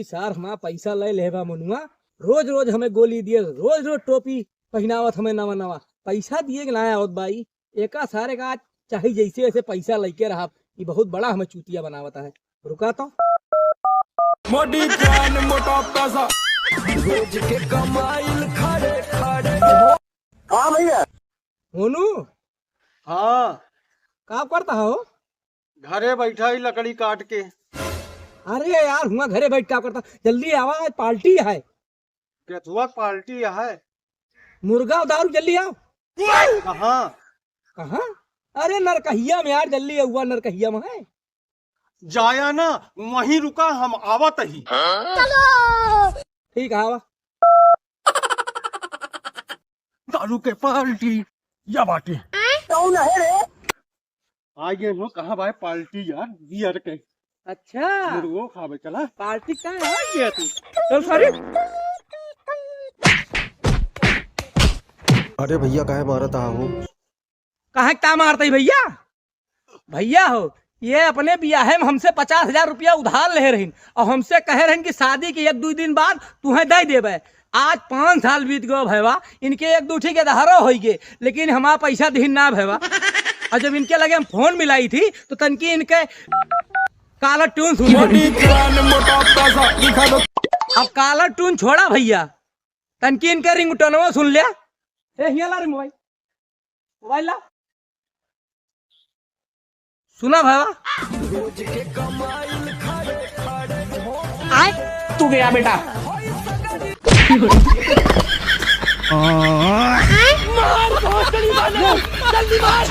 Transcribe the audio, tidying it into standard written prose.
ई सार हमारा पैसा ले लेबा मनुआ, रोज रोज हमें गोली दिए, रोज रोज टोपी पहनावत हमें नवा नवा, पैसा दिए कि ना आवत बाई। एका सारे का चाहे जैसे ऐसे पैसा लेके रहा, ये बहुत बड़ा हमें चूतिया बनावता है। रुका तो मोटी जान मोटा पैसा रोज के कमाइल खड़े खड़े। हाँ भैया। मोनू हाँ, का करता हो? घरे बैठा ही लकड़ी काट के। अरे यार हुआ घरे बैठ क्या करता, जल्दी आवा, आज पार्टी है। केथुआ पार्टी है। मुर्गा और दारू जल्दी आओ। कहाँ? कहाँ? अरे नरकहिया में यार, जल्दी हुआ नरकहिया में है। जाया ना, वहीं रुका, हम आवत ही। ठीक है आवा। दारू के पार्टी या बाटी कौन है रे? आगे हो कहाँ भाई पार्टी यार, बियर के अच्छा मुर्गो खावे चला। पार्टी का है ये तू? चल सारे। अरे भैया काहे मारत हो? कहाँ क्या मारते भैया? भैया हो ये अपने ब्याहे में हमसे 50,000 रुपया उधार ले रही और हमसे कहे रही कि शादी के 1-2 दिन बाद तुम्हें दे देवे। आज 5 साल बीत गए भैया, इनके 1-2 के दहारो हो गए, लेकिन हमारा पैसा दीन ना भैया। और जब इनके लगे हम फोन मिलाई थी तो तनकी इनके काला टून सुन। अब काला टून छोड़ा भैया, तनकी इनके रिंगटोनवा सुन लिया। हिया ला रे मोबाइल, मोबाइल ला। सुना भैया? आए तू गया बेटा। मार बहुत बड़ी बात है, जल्दी मार।